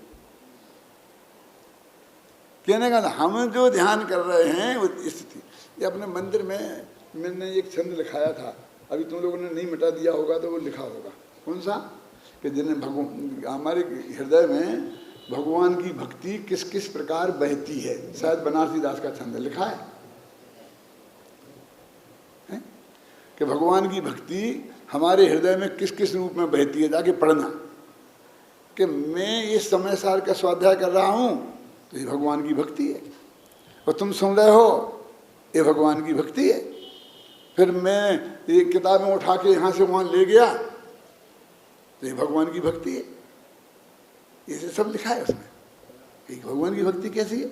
कहने का हम जो ध्यान कर रहे हैं वो स्थिति, ये अपने मंदिर में मैंने एक छंद लिखाया था, अभी तुम लोगों ने नहीं मिटा दिया होगा तो वो लिखा होगा। कौन सा? कि जिन्हें हमारे हृदय में भगवान की भक्ति किस किस प्रकार बहती है, शायद बनारसी दास का छंद लिखा है कि भगवान की भक्ति हमारे हृदय में किस किस रूप में बहती है। जाके पढ़ना कि मैं इस समय सार का स्वाध्याय कर रहा हूं तो ये भगवान की भक्ति है, और तुम सुन रहे हो ये भगवान की भक्ति है। फिर मैं ये किताबें उठा के यहाँ से वहाँ ले गया तो ये भगवान की भक्ति है। ये सब लिखा है उसमें कि भगवान की भक्ति कैसी है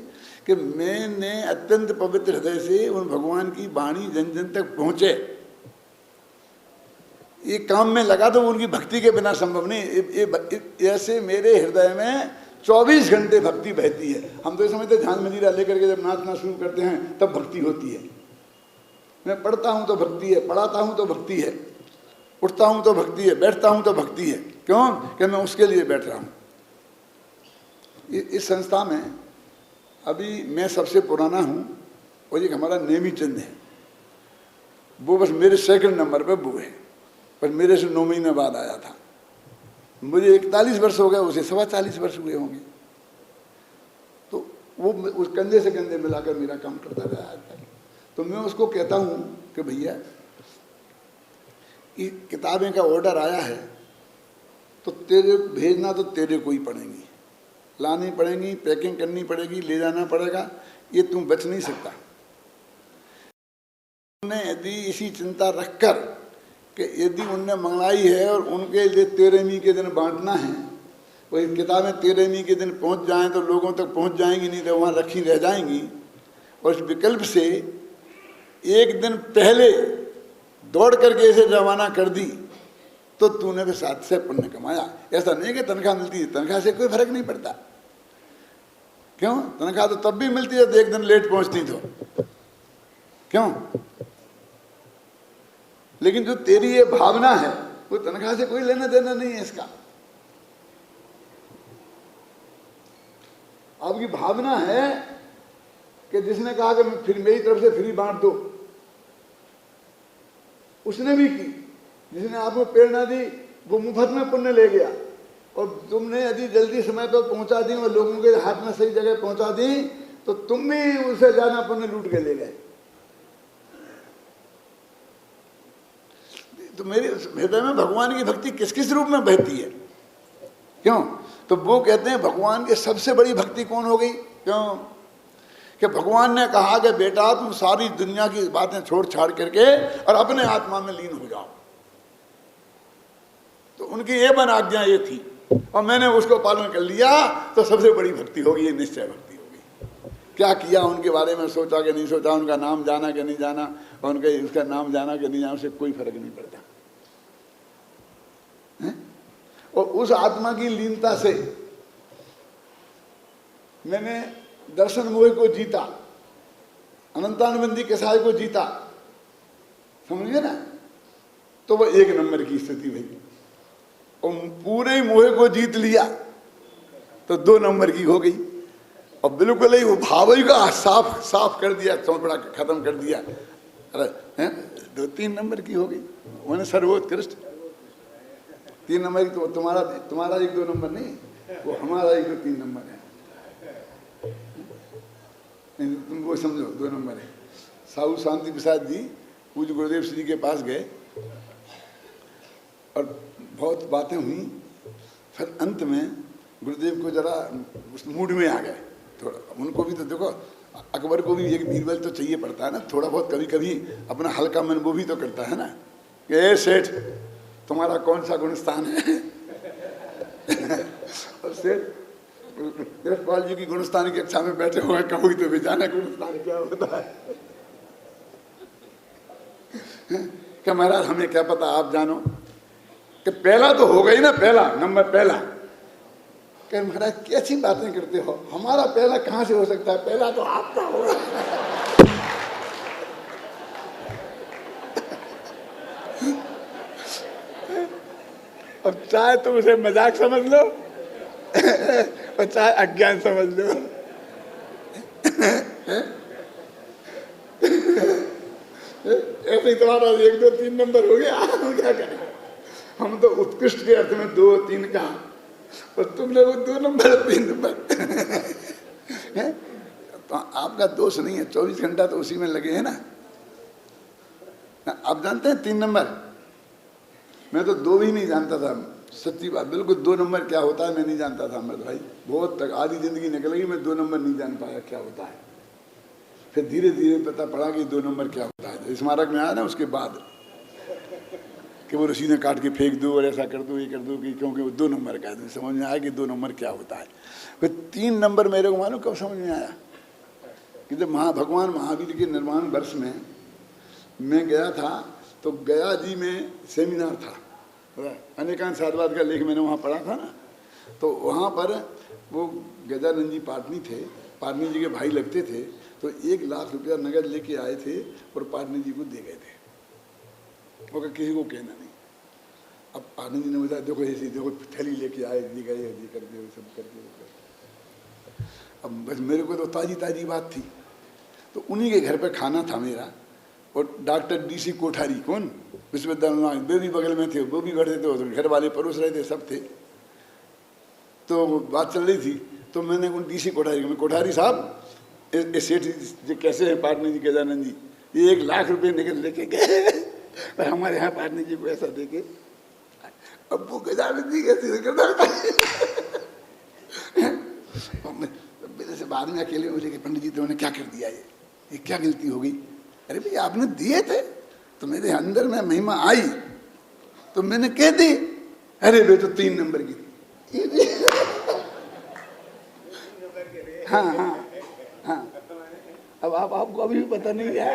कि मैंने अत्यंत पवित्र हृदय से उन भगवान की वाणी जन जन तक पहुँचे। ये काम में लगा तो उनकी भक्ति के बिना संभव नहीं। ऐसे मेरे हृदय में 24 घंटे भक्ति बहती है। हम तो ये समझते ध्यान मंदिरा लेकर के जब नाचना शुरू करते हैं तब भक्ति होती है। मैं पढ़ता हूँ तो भक्ति है, पढ़ाता हूँ तो भक्ति है, उठता हूँ तो भक्ति है, बैठता हूँ तो भक्ति है। क्यों? कि मैं उसके लिए बैठ रहा हूँ। इस संस्था में अभी मैं सबसे पुराना हूँ और एक हमारा नेमी चंद है, वो बस मेरे 2nd नंबर पे वो है, पर मेरे से 9 महीने बाद आया था। मुझे 41 वर्ष हो गए, उसे 44 वर्ष हुए होंगे। तो वो उस कंधे से कंधे मिलाकर मेरा काम करता रहा आज तक। तो मैं उसको कहता हूँ कि भैया ये किताबें का ऑर्डर आया है तो तेरे भेजना तो तेरे को ही पड़ेंगी, लानी पड़ेंगी, पैकिंग करनी पड़ेगी, ले जाना पड़ेगा, ये तुम बच नहीं सकता। यदि इसी चिंता रखकर कि यदि उनने मंगवाई है और उनके लिए 13वीं के दिन बांटना है, वही किताबें 13वीं के दिन पहुंच जाएं तो लोगों तक पहुंच जाएंगी, नहीं तो वहाँ रखी रह जाएंगी। और इस विकल्प से एक दिन पहले दौड़ करके इसे रवाना कर दी तो तूने भी 7 से पुण्य कमाया। ऐसा नहीं कि तनख्वाह मिलती है, तनख्वाह से कोई फर्क नहीं पड़ता। क्यों? तनख्वाह तो तब भी मिलती है तो एक दिन लेट पहुंचती तो क्यों? लेकिन जो तेरी ये भावना है वो तनख्वाह से कोई लेना देना नहीं है इसका। आपकी भावना है कि जिसने कहा कि फिर मेरी तरफ से फ्री बांट दो, उसने भी की। जिसने आपको प्रेरणा दी वो मुफ्त में पुण्य ले गया, और तुमने यदि जल्दी समय पर पहुंचा दी और लोगों के हाथ में सही जगह पहुंचा दी तो तुम भी उससे ज्यादा पुण्य लूट के ले गए। तो मेरे हृदय में भगवान की भक्ति किस किस रूप में बहती है? क्यों? तो वो कहते हैं भगवान की सबसे बड़ी भक्ति कौन हो गई? क्यों कि भगवान ने कहा कि बेटा तुम सारी दुनिया की बातें छोड़ छाड़ करके और अपने आत्मा में लीन हो जाओ। तो उनकी ये बन आज्ञा ये थी और मैंने उसको पालन कर लिया, तो सबसे बड़ी भक्ति होगी, ये निश्चय भक्ति होगी। क्या किया उनके बारे में, सोचा कि नहीं सोचा, उनका नाम जाना कि नहीं जाना, और उनके उसका नाम जाना कि नहीं जाना, उससे कोई फर्क नहीं पड़ता है? और उस आत्मा की लीनता से मैंने दर्शन मोह को जीता, अनंतानुबंधी कसाय को जीता, समझिए ना। तो वो एक नंबर की स्थिति भई। और पूरे मोह को जीत लिया तो 2 नंबर की हो गई। और बिल्कुल ही वो भाव ही का साफ साफ कर दिया, चौपड़ा खत्म कर दिया। अरे 2-3 नंबर की हो गई, मैंने सर्वोत्कृष्ट 3 नंबर की। तो तुम्हारा 1-2 नंबर नहीं, वो हमारा 1-2-3 नंबर है। तुम वो समझो 2 नंबर है। साहू शांति प्रसाद जी पूज्य गुरुदेव श्री के पास गए और बहुत बातें हुई। फिर अंत में गुरुदेव को जरा उस मूड में आ गए थोड़ा। उनको भी तो देखो, अकबर को भी एक बीरबल तो चाहिए पड़ता है ना, थोड़ा बहुत कभी कभी अपना हल्का मन वो भी तो करता है ना कि ए सेठ तुम्हारा कौन सा गुणस्थान है। और सेठ यशपाल जी की गुणस्थान की कक्षा में बैठे हुए, कहोगी तो भी जाना गुणस्थान क्या होता है। क्या महाराज हमें क्या पता, आप जानो कि पहला तो हो गई ना, पहला नंबर पहला। क्या महाराज कैसी बातें करते हो, हमारा पहला कहां से हो सकता है, पहला तो आपका होगा। अब चाहे तुम उसे मजाक समझ लो और चाहे अज्ञान समझ लो। ऐसे ही तुम्हारा 1-2-3 नंबर हो गया, हम क्या करें। हम तो उत्कृष्ट के अर्थ में 2-3 कहा, और तुम लोग 2 नंबर 3 नंबर। तो आपका दोष नहीं है, 24 घंटा तो उसी में लगे हैं ना। आप जानते हैं 3 नंबर, मैं तो 2 भी नहीं जानता था, सच्ची बात। बिल्कुल 2 नंबर क्या होता है मैं नहीं जानता था अमृत भाई। बहुत तक आधी जिंदगी निकल गई, मैं 2 नंबर नहीं जान पाया क्या होता है। फिर धीरे धीरे पता पड़ा कि 2 नंबर क्या होता है। स्मारक में आया ना उसके बाद कि वो रसीदें काट के फेंक दो और ऐसा कर दो, ये कर दो, कि क्योंकि वो 2 नंबर का है। समझ में आया कि 2 नंबर क्या होता है। फिर 3 नंबर मेरे को मालूम कब समझ में आया कि जब भगवान महावीर के निर्माण वर्ष में मैं गया था, तो गया जी में सेमिनार था, अनेकांत साधवाद का लेख मैंने वहाँ पढ़ा था ना। तो वहाँ पर वो गजानंद जी पाटनी थे, पाटनी जी के भाई लगते थे। तो 1 लाख रुपया नगद लेके आए थे और पाटनी जी को दे गए थे, और किसी को कहना नहीं। अब पाटनी जी ने बताया देखो ऐसी देखो थैली लेके आए, दी गए, ये कर दिए, सब करके। अब बस मेरे को तो ताजी ताजी बात थी। तो उन्हीं के घर पर खाना था मेरा, और डॉक्टर DC कोठारी, कौन विश्वविद्यालय, वे भी बगल में थे, वो भी बैठे थे, घर वाले परोस रहे थे, सब थे। तो बात चल रही थी, तो मैंने उन DC कोठारी को, कोठारी साहब सेठ जी कैसे हैं पाटनी जी, गजानंद जी, ये 1 लाख रुपये निकल लेके गए पर हमारे यहाँ पाटनी जी को ऐसा देके। अब वो गजानंद जी कैसे करता मेरे से बाद में अकेले मुझे कि पंडित जी तुमने क्या कर दिया, ये क्या गलती हो गई। अरे भैया आपने दिए थे तो मेरे अंदर में महिमा आई तो मैंने कह दी। अरे वे तो 3 नंबर की थी। हाँ हाँ हाँ, अब आपको अभी भी पता नहीं है।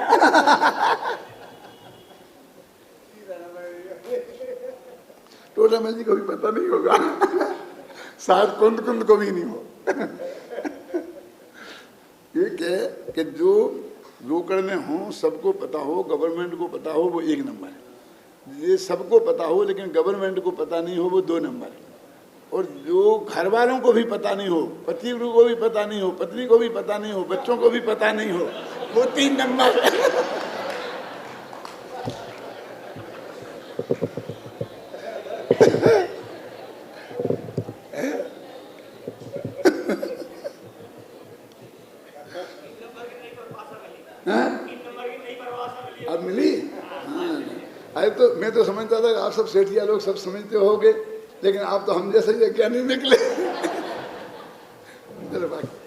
टोटामल जी को भी पता नहीं होगा, शायद कुंद कुंद को भी नहीं हो। ये क्या कि जो रोकड़ में हो, सबको पता हो, गवर्नमेंट को पता हो, वो 1 नंबर है। ये सबको पता हो लेकिन गवर्नमेंट को पता नहीं हो, वो 2 नंबर है। और जो घर वालों को भी पता नहीं हो, पति को भी पता नहीं हो, पत्नी को भी पता नहीं हो, बच्चों को भी पता नहीं हो, वो 3 नंबर है। अब मिली। हाँ, अरे तो मैं तो समझता था आप सब सेठिया लोग सब समझते होगे, लेकिन आप तो हम जैसे ही ज्ञानी निकले। चलो बाकी